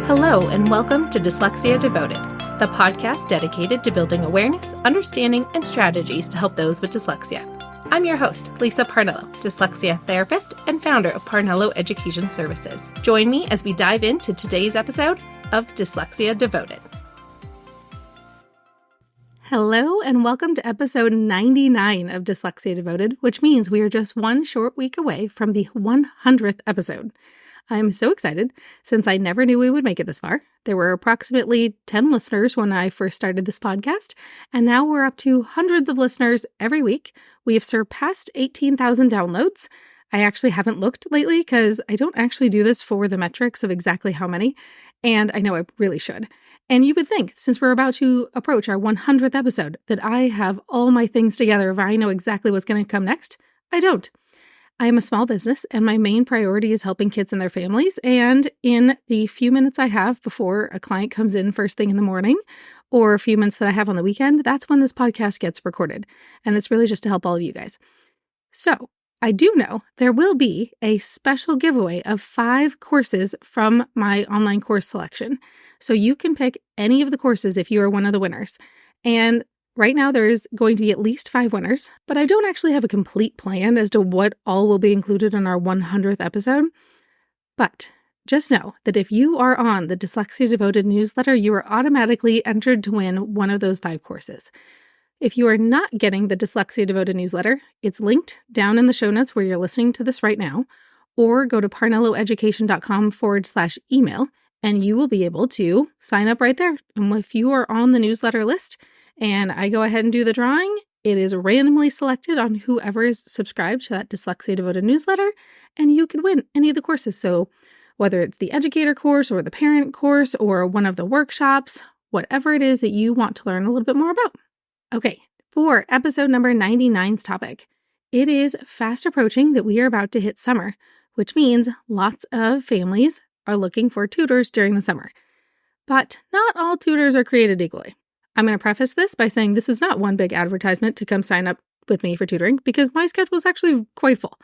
Hello, and welcome to Dyslexia Devoted, the podcast dedicated to building awareness, understanding, and strategies to help those with dyslexia. I'm your host, Lisa Parnello, dyslexia therapist and founder of Parnello Education Services. Join me as we dive into today's episode of Dyslexia Devoted. Hello, and welcome to episode 99 of Dyslexia Devoted, which means we are just one short week away from the 100th episode. I'm so excited since I never knew we would make it this far. There were approximately 10 listeners when I first started this podcast, and now we're up to hundreds of listeners every week. We have surpassed 18,000 downloads. I actually haven't looked lately because I don't actually do this for the metrics of exactly how many, and I know I really should. And you would think, since we're about to approach our 100th episode, that I have all my things together if I know exactly what's going to come next. I don't. I am a small business, and my main priority is helping kids and their families, and in the few minutes I have before a client comes in first thing in the morning, or a few minutes that I have on the weekend, that's when this podcast gets recorded, and it's really just to help all of you guys. So, I do know there will be a special giveaway of 5 courses from my online course selection, so you can pick any of the courses if you are one of the winners, and right now, there's going to be at least 5 winners, but I don't actually have a complete plan as to what all will be included in our 100th episode. But just know that if you are on the Dyslexia Devoted newsletter, you are automatically entered to win one of those 5 courses. If you are not getting the Dyslexia Devoted newsletter, it's linked down in the show notes where you're listening to this right now, or go to parnelloeducation.com/email, and you will be able to sign up right there. And if you are on the newsletter list, and I go ahead and do the drawing, it is randomly selected on whoever is subscribed to that Dyslexia Devoted newsletter, and you could win any of the courses. So whether it's the educator course or the parent course or one of the workshops, whatever it is that you want to learn a little bit more about. Okay, for episode number 99's topic, it is fast approaching that we are about to hit summer, which means lots of families are looking for tutors during the summer. But not all tutors are created equally. I'm going to preface this by saying this is not one big advertisement to come sign up with me for tutoring, because my schedule is actually quite full.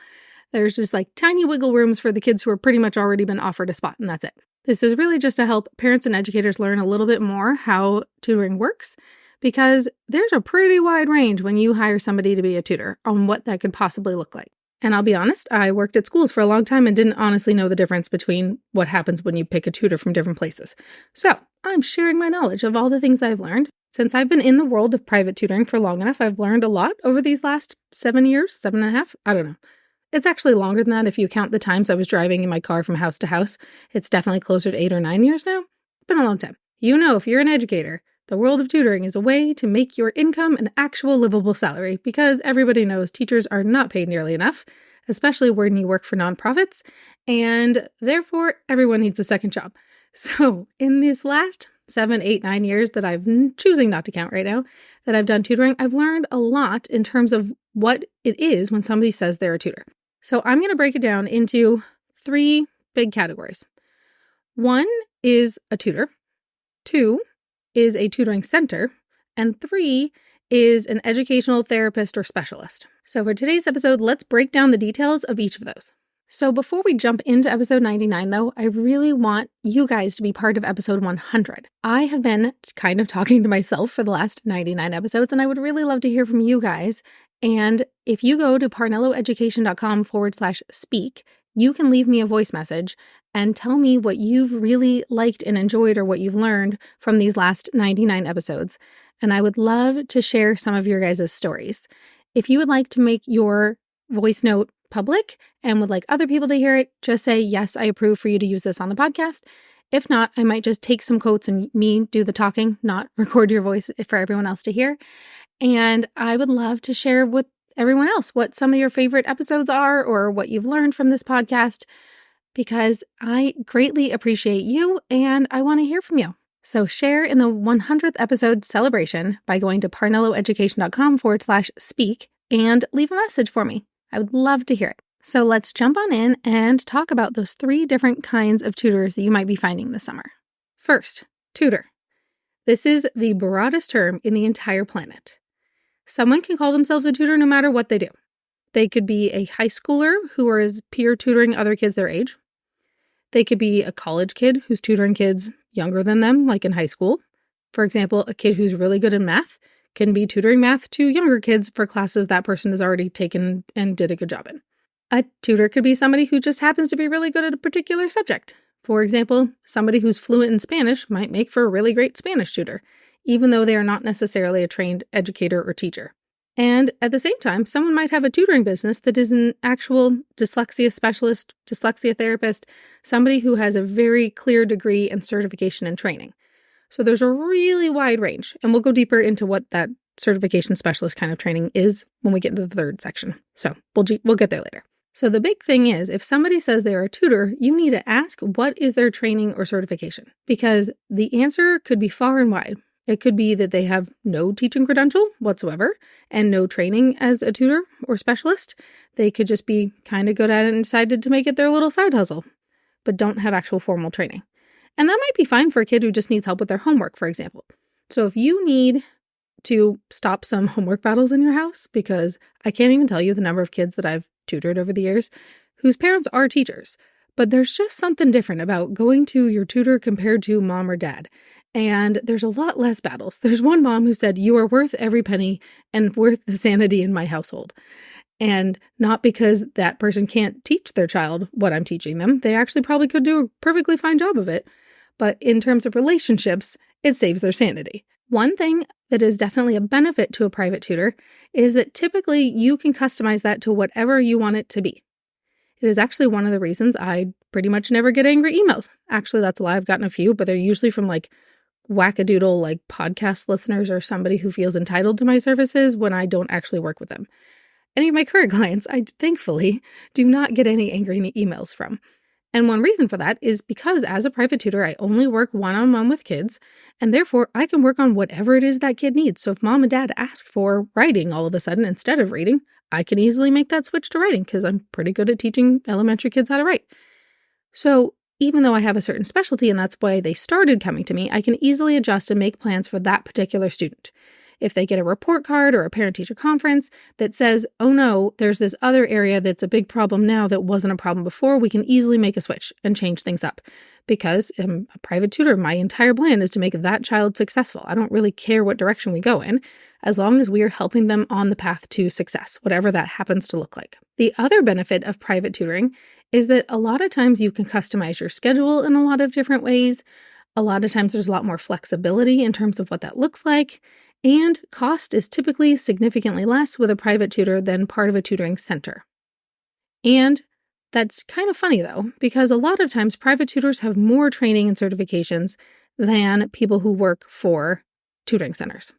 There's just like tiny wiggle rooms for the kids who are pretty much already been offered a spot, and that's it. This is really just to help parents and educators learn a little bit more how tutoring works, because there's a pretty wide range when you hire somebody to be a tutor on what that could possibly look like. And I'll be honest, I worked at schools for a long time and didn't honestly know the difference between what happens when you pick a tutor from different places. So I'm sharing my knowledge of all the things I've learned. Since I've been in the world of private tutoring for long enough, I've learned a lot over these last 7 years, 7.5, I don't know. It's actually longer than that if you count the times I was driving in my car from house to house. It's definitely closer to 8 or 9 years now. It's been a long time. You know, if you're an educator, the world of tutoring is a way to make your income an actual livable salary, because everybody knows teachers are not paid nearly enough, especially when you work for nonprofits, and therefore everyone needs a second job. So in this last 7, 8, 9 years that I'm choosing not to count right now, that I've done tutoring, I've learned a lot in terms of what it is when somebody says they're a tutor. So I'm going to break it down into 3 big categories. 1 is a tutor, 2 is a tutoring center, and 3 is an educational therapist or specialist. So for today's episode, let's break down the details of each of those. So before we jump into episode 99, though, I really want you guys to be part of episode 100. I have been kind of talking to myself for the last 99 episodes, and I would really love to hear from you guys. And if you go to parnelloeducation.com/speak, you can leave me a voice message and tell me what you've really liked and enjoyed or what you've learned from these last 99 episodes. And I would love to share some of your guys' stories. If you would like to make your voice note public and would like other people to hear it, just say, yes, I approve for you to use this on the podcast. If not, I might just take some quotes and me do the talking, not record your voice for everyone else to hear. And I would love to share with everyone else what some of your favorite episodes are or what you've learned from this podcast, because I greatly appreciate you and I want to hear from you. So share in the 100th episode celebration by going to parnelloeducation.com/speak and leave a message for me. I would love to hear it. So let's jump on in and talk about those 3 different kinds of tutors that you might be finding this summer. First, tutor. This is the broadest term in the entire planet. Someone can call themselves a tutor no matter what they do. They could be a high schooler who is peer tutoring other kids their age. They could be a college kid who's tutoring kids younger than them, like in high school. For example, a kid who's really good in math can be tutoring math to younger kids for classes that person has already taken and did a good job in. A tutor could be somebody who just happens to be really good at a particular subject. For example, somebody who's fluent in Spanish might make for a really great Spanish tutor, even though they are not necessarily a trained educator or teacher. And at the same time, someone might have a tutoring business that is an actual dyslexia specialist, dyslexia therapist, somebody who has a very clear degree and certification and training. So there's a really wide range, and we'll go deeper into what that certification specialist kind of training is when we get into the third section. So we'll get there later. So the big thing is, if somebody says they're a tutor, you need to ask what is their training or certification, because the answer could be far and wide. It could be that they have no teaching credential whatsoever and no training as a tutor or specialist. They could just be kind of good at it and decided to make it their little side hustle, but don't have actual formal training. And that might be fine for a kid who just needs help with their homework, for example. So if you need to stop some homework battles in your house, because I can't even tell you the number of kids that I've tutored over the years whose parents are teachers, but there's just something different about going to your tutor compared to mom or dad. And there's a lot less battles. There's one mom who said, "You are worth every penny and worth the sanity in my household." And not because that person can't teach their child what I'm teaching them. They actually probably could do a perfectly fine job of it. But in terms of relationships, it saves their sanity. One thing that is definitely a benefit to a private tutor is that typically you can customize that to whatever you want it to be. It is actually one of the reasons I pretty much never get angry emails. Actually, that's a lie. I've gotten a few, but they're usually from wackadoodle podcast listeners or somebody who feels entitled to my services when I don't actually work with them. Any of my current clients, I thankfully do not get any angry emails from. And one reason for that is because as a private tutor, I only work one-on-one with kids, and therefore I can work on whatever it is that kid needs. So if mom and dad ask for writing all of a sudden instead of reading, I can easily make that switch to writing because I'm pretty good at teaching elementary kids how to write. So even though I have a certain specialty and that's why they started coming to me, I can easily adjust and make plans for that particular student. If they get a report card or a parent-teacher conference that says, "Oh no, there's this other area that's a big problem now that wasn't a problem before," we can easily make a switch and change things up. Because I'm a private tutor, my entire plan is to make that child successful. I don't really care what direction we go in, as long as we are helping them on the path to success, whatever that happens to look like. The other benefit of private tutoring is that a lot of times you can customize your schedule in a lot of different ways. A lot of times there's a lot more flexibility in terms of what that looks like. And cost is typically significantly less with a private tutor than part of a tutoring center. And that's kind of funny, though, because a lot of times private tutors have more training and certifications than people who work for tutoring centers.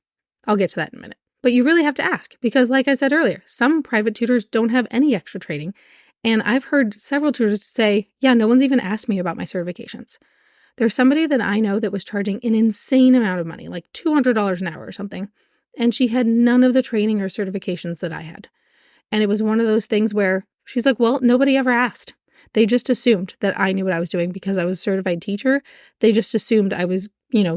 I'll get to that in a minute. But you really have to ask, because like I said earlier, some private tutors don't have any extra training. And I've heard several tutors say, "Yeah, no one's even asked me about my certifications." There's somebody that I know that was charging an insane amount of money, like $200 an hour or something, and she had none of the training or certifications that I had. And it was one of those things where she's like, "Well, nobody ever asked. They just assumed that I knew what I was doing because I was a certified teacher. They just assumed I was,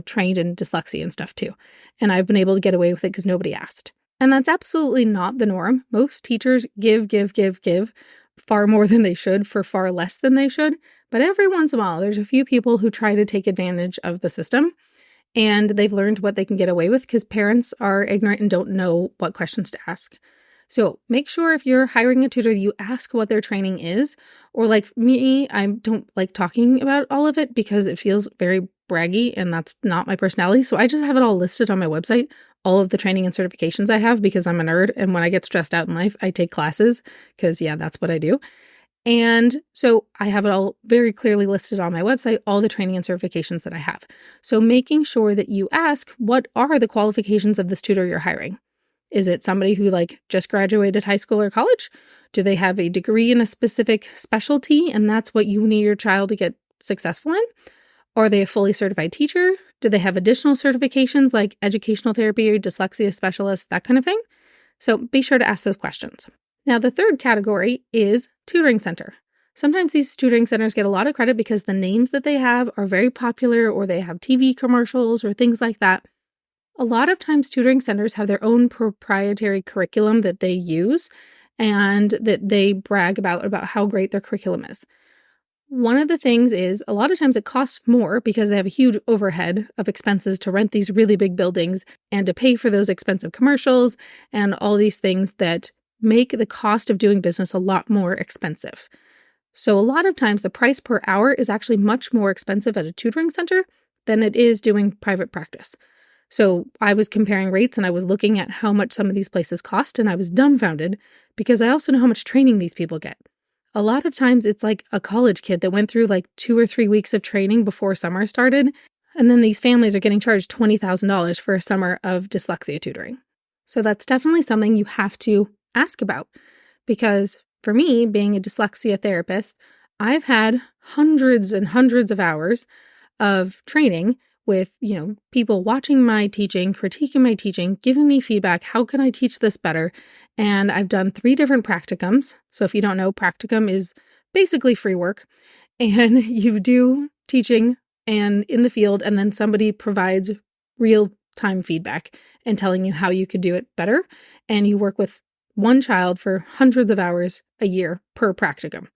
trained in dyslexia and stuff too. And I've been able to get away with it because nobody asked." And that's absolutely not the norm. Most teachers give far more than they should for far less than they should. But every once in a while, there's a few people who try to take advantage of the system, and they've learned what they can get away with because parents are ignorant and don't know what questions to ask. So make sure if you're hiring a tutor, you ask what their training is. Or like me, I don't like talking about all of it because it feels very braggy and that's not my personality. So I just have it all listed on my website, all of the training and certifications I have because I'm a nerd. And when I get stressed out in life, I take classes because that's what I do. And so I have it all very clearly listed on my website, all the training and certifications that I have. So making sure that you ask, what are the qualifications of this tutor you're hiring? Is it somebody who just graduated high school or college? Do they have a degree in a specific specialty and that's what you need your child to get successful in? Are they a fully certified teacher? Do they have additional certifications like educational therapy or dyslexia specialist, that kind of thing? So be sure to ask those questions. Now, the third category is tutoring center. Sometimes these tutoring centers get a lot of credit because the names that they have are very popular or they have TV commercials or things like that. A lot of times tutoring centers have their own proprietary curriculum that they use and that they brag about how great their curriculum is. One of the things is a lot of times it costs more because they have a huge overhead of expenses to rent these really big buildings and to pay for those expensive commercials and all these things that make the cost of doing business a lot more expensive. So a lot of times the price per hour is actually much more expensive at a tutoring center than it is doing private practice. So I was comparing rates and I was looking at how much some of these places cost, and I was dumbfounded because I also know how much training these people get. A lot of times it's like a college kid that went through like 2 or 3 weeks of training before summer started, and then these families are getting charged $20,000 for a summer of dyslexia tutoring. So that's definitely something you have to ask about, because for me, being a dyslexia therapist, I've had hundreds and hundreds of hours of training with, people watching my teaching, critiquing my teaching, giving me feedback. How can I teach this better? And I've done 3 different practicums. So if you don't know, practicum is basically free work. And you do teaching and in the field, and then somebody provides real-time feedback and telling you how you could do it better. And you work with one child for hundreds of hours a year per practicum.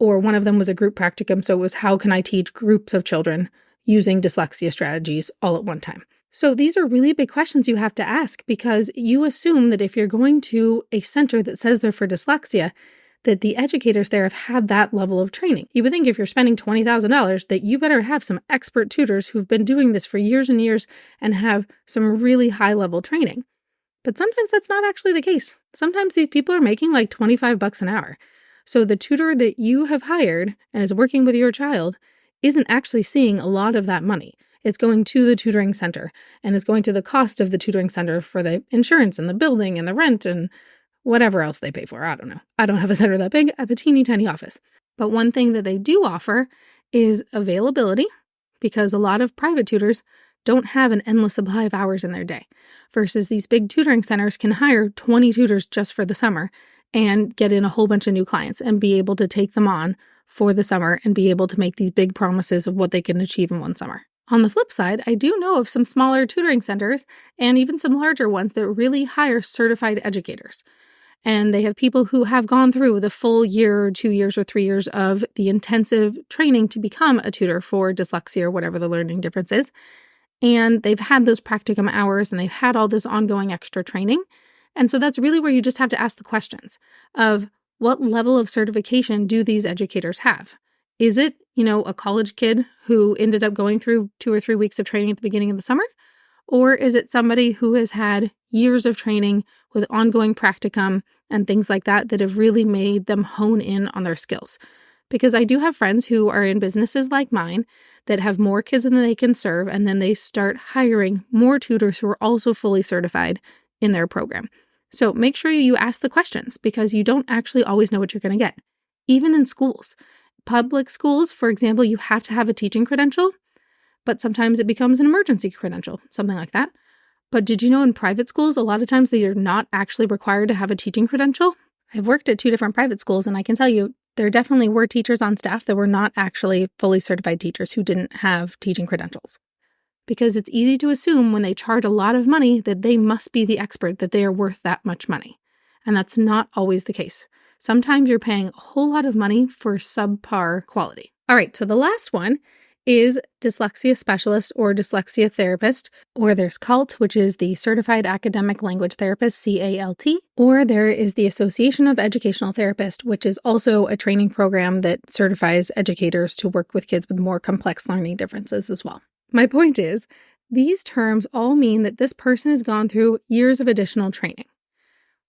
Or one of them was a group practicum, so it was how can I teach groups of children using dyslexia strategies all at one time. So these are really big questions you have to ask, because you assume that if you're going to a center that says they're for dyslexia, that the educators there have had that level of training. You would think if you're spending $20,000 that you better have some expert tutors who've been doing this for years and years and have some really high level training. But sometimes that's not actually the case. Sometimes these people are making like $25 an hour. So the tutor that you have hired and is working with your child isn't actually seeing a lot of that money. It's going to the tutoring center, and it's going to the cost of the tutoring center for the insurance and the building and the rent and whatever else they pay for. I don't know. I don't have a center that big. I have a teeny tiny office. But one thing that they do offer is availability, because a lot of private tutors don't have an endless supply of hours in their day, versus these big tutoring centers can hire 20 tutors just for the summer and get in a whole bunch of new clients and be able to take them on for the summer and be able to make these big promises of what they can achieve in one summer. On the flip side, I do know of some smaller tutoring centers and even some larger ones that really hire certified educators. And they have people who have gone through the full year or 2 years or 3 years of the intensive training to become a tutor for dyslexia or whatever the learning difference is. And they've had those practicum hours and they've had all this ongoing extra training. And so that's really where you just have to ask the questions of what level of certification do these educators have? Is it, a college kid who ended up going through 2 or 3 weeks of training at the beginning of the summer? Or is it somebody who has had years of training with ongoing practicum and things like that that have really made them hone in on their skills? Because I do have friends who are in businesses like mine that have more kids than they can serve, and then they start hiring more tutors who are also fully certified in their program. So make sure you ask the questions, because you don't actually always know what you're going to get. Even in schools. Public schools, for example, you have to have a teaching credential, but sometimes it becomes an emergency credential, something like that. But did you know in private schools, a lot of times they are not actually required to have a teaching credential? I've worked at 2 different private schools, and I can tell you there definitely were teachers on staff that were not actually fully certified teachers who didn't have teaching credentials. Because it's easy to assume when they charge a lot of money that they must be the expert, that they are worth that much money. And that's not always the case. Sometimes you're paying a whole lot of money for subpar quality. All right, so the last one is dyslexia specialist or dyslexia therapist, or there's CALT, which is the Certified Academic Language Therapist, CALT, or there is the Association of Educational Therapists, which is also a training program that certifies educators to work with kids with more complex learning differences as well. My point is, these terms all mean that this person has gone through years of additional training.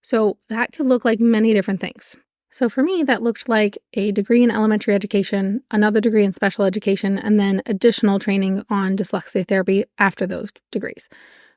So that could look like many different things. So for me, that looked like a degree in elementary education, another degree in special education, and then additional training on dyslexia therapy after those degrees.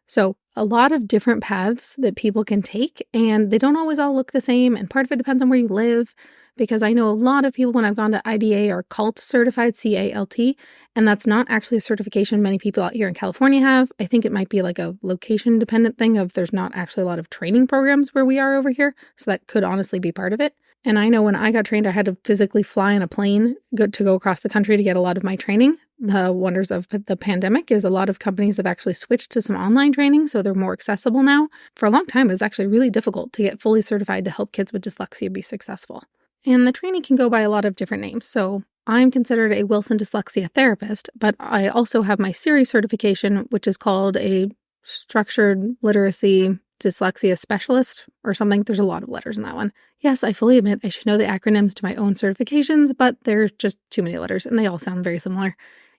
So a lot of different paths that people can take, and they don't always all look the same. And part of it depends on where you live, because I know a lot of people when I've gone to IDA are CALT certified, CALT, and that's not actually a certification many people out here in California have. I think it might be like a location dependent thing of there's not actually a lot of training programs where we are over here. So that could honestly be part of it. And I know when I got trained, I had to physically fly in a plane to go across the country to get a lot of my training. The wonders of the pandemic is a lot of companies have actually switched to some online training, so they're more accessible now. For a long time, it was actually really difficult to get fully certified to help kids with dyslexia be successful. And the training can go by a lot of different names. So I'm considered a Wilson dyslexia therapist, but I also have my series certification, which is called a structured literacy dyslexia specialist or something. There's a lot of letters in that one. Yes, I fully admit I should know the acronyms to my own certifications, but there's just too many letters and they all sound very similar.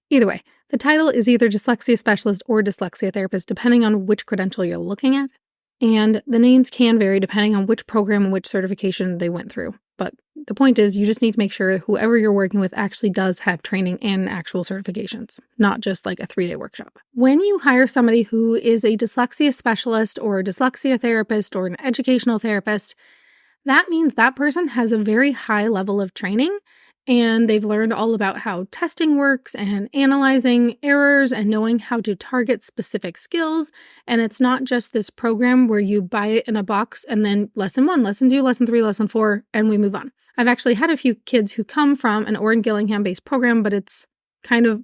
Either way, the title is either dyslexia specialist or dyslexia therapist, depending on which credential you're looking at. And the names can vary depending on which program and which certification they went through. But the point is, you just need to make sure whoever you're working with actually does have training and actual certifications, not just like a 3-day workshop. When you hire somebody who is a dyslexia specialist or a dyslexia therapist or an educational therapist, that means that person has a very high level of training and they've learned all about how testing works and analyzing errors and knowing how to target specific skills. And it's not just this program where you buy it in a box and then lesson 1, lesson 2, lesson 3, lesson 4, and we move on. I've actually had a few kids who come from an Orrin Gillingham-based program, but it's kind of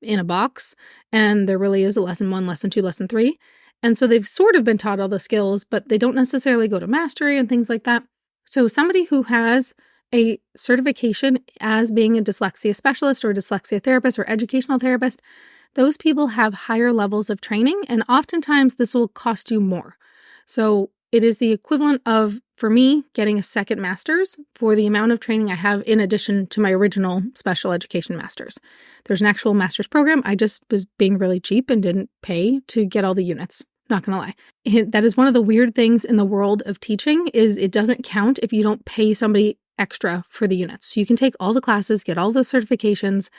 in a box, and there really is a lesson 1, lesson 2, lesson 3. And so they've sort of been taught all the skills, but they don't necessarily go to mastery and things like that. So somebody who has a certification as being a dyslexia specialist or dyslexia therapist or educational therapist, those people have higher levels of training, and oftentimes this will cost you more. So it is the equivalent of, for me, getting a second master's for the amount of training I have in addition to my original special education master's. There's an actual master's program. I just was being really cheap and didn't pay to get all the units. Not gonna lie. That is one of the weird things in the world of teaching is it doesn't count if you don't pay somebody extra for the units. So you can take all the classes, get all those certifications,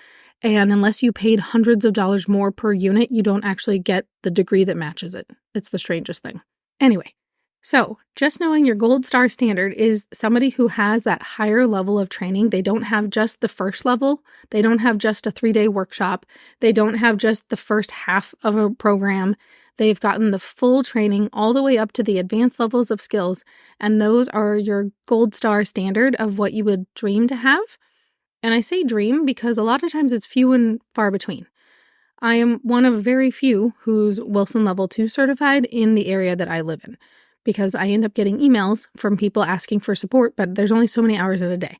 and unless you paid hundreds of dollars more per unit, you don't actually get the degree that matches it. It's the strangest thing. Anyway, so just knowing your gold star standard is somebody who has that higher level of training. They don't have just the first level. They don't have just a 3-day workshop. They don't have just the first half of a program. They've gotten the full training all the way up to the advanced levels of skills, and those are your gold star standard of what you would dream to have. And I say dream because a lot of times it's few and far between. I am one of very few who's Wilson Level 2 certified in the area that I live in, because I end up getting emails from people asking for support, but there's only so many hours in a day.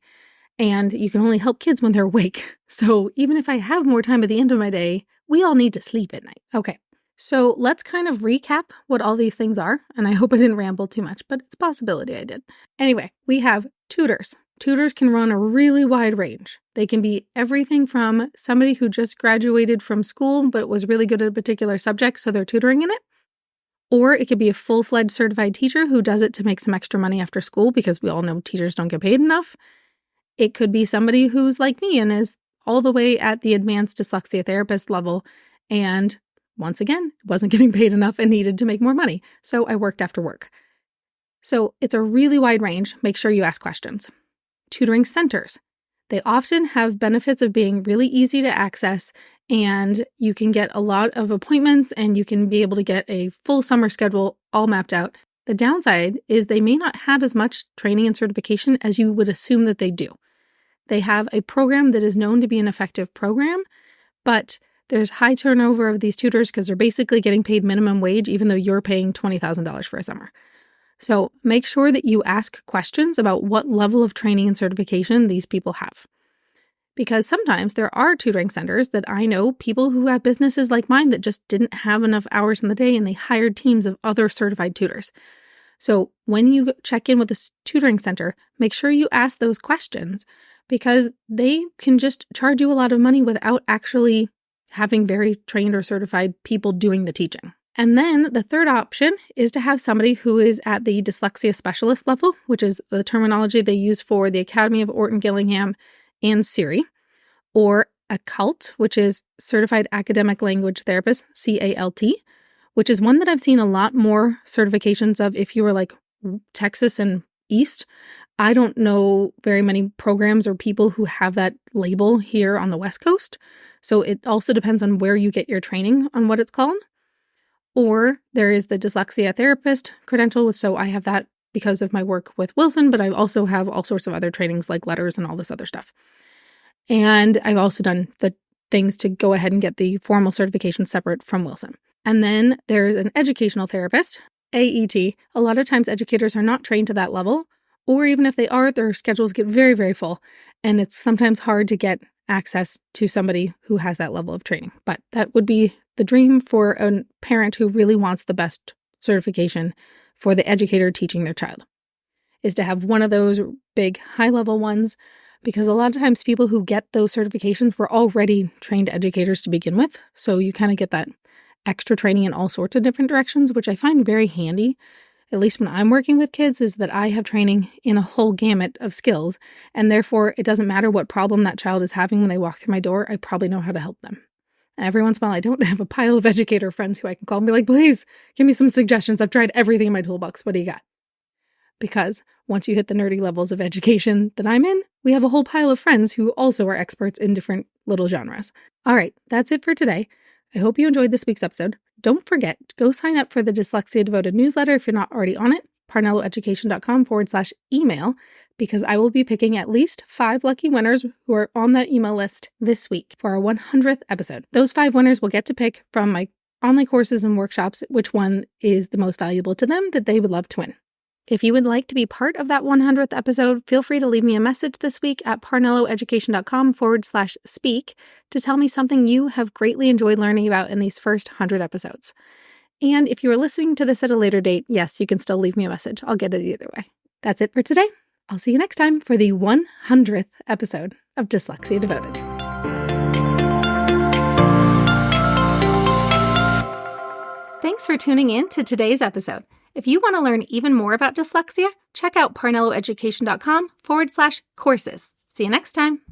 And you can only help kids when they're awake. So even if I have more time at the end of my day, we all need to sleep at night. Okay. So let's kind of recap what all these things are, and I hope I didn't ramble too much, but it's a possibility I did. Anyway, we have tutors. Tutors can run a really wide range. They can be everything from somebody who just graduated from school but was really good at a particular subject, so they're tutoring in it, or it could be a full-fledged certified teacher who does it to make some extra money after school because we all know teachers don't get paid enough. It could be somebody who's like me and is all the way at the advanced dyslexia therapist level and once again, wasn't getting paid enough and needed to make more money, so I worked after work. So it's a really wide range. Make sure you ask questions. Tutoring centers. They often have benefits of being really easy to access, and you can get a lot of appointments and you can be able to get a full summer schedule all mapped out. The downside is they may not have as much training and certification as you would assume that they do. They have a program that is known to be an effective program, but there's high turnover of these tutors because they're basically getting paid minimum wage, even though you're paying $20,000 for a summer. So make sure that you ask questions about what level of training and certification these people have. Because sometimes there are tutoring centers that I know people who have businesses like mine that just didn't have enough hours in the day and they hired teams of other certified tutors. So when you check in with a tutoring center, make sure you ask those questions because they can just charge you a lot of money without actually having very trained or certified people doing the teaching. And then the third option is to have somebody who is at the dyslexia specialist level, which is the terminology they use for the Academy of Orrin Gillingham and CERI, or a CALT, which is Certified Academic Language Therapist, CALT, which is one that I've seen a lot more certifications of if you were like Texas and East. I don't know very many programs or people who have that label here on the West Coast. So it also depends on where you get your training on what it's called. Or there is the dyslexia therapist credential. So I have that because of my work with Wilson, but I also have all sorts of other trainings like letters and all this other stuff. And I've also done the things to go ahead and get the formal certification separate from Wilson. And then there's an educational therapist, AET. A lot of times educators are not trained to that level, or even if they are, their schedules get very, very full. And it's sometimes hard to get access to somebody who has that level of training. But that would be the dream for a parent who really wants the best certification for the educator teaching their child, is to have one of those big high-level ones, because a lot of times people who get those certifications were already trained educators to begin with. So you kind of get that extra training in all sorts of different directions, which I find very handy, at least when I'm working with kids, is that I have training in a whole gamut of skills, and therefore it doesn't matter what problem that child is having when they walk through my door, I probably know how to help them. And every once in a while, I don't have a pile of educator friends who I can call and be like, please, give me some suggestions. I've tried everything in my toolbox. What do you got? Because once you hit the nerdy levels of education that I'm in, we have a whole pile of friends who also are experts in different little genres. All right, that's it for today. I hope you enjoyed this week's episode. Don't forget to go sign up for the Dyslexia Devoted newsletter if you're not already on it, parnelloeducation.com/email, because I will be picking at least 5 lucky winners who are on that email list this week for our 100th episode. Those 5 winners will get to pick from my online courses and workshops which one is the most valuable to them that they would love to win. If you would like to be part of that 100th episode, feel free to leave me a message this week at parnelloeducation.com/speak to tell me something you have greatly enjoyed learning about in these first 100 episodes. And if you are listening to this at a later date, yes, you can still leave me a message. I'll get it either way. That's it for today. I'll see you next time for the 100th episode of Dyslexia Devoted. Thanks for tuning in to today's episode. If you want to learn even more about dyslexia, check out parnelloeducation.com/courses. See you next time.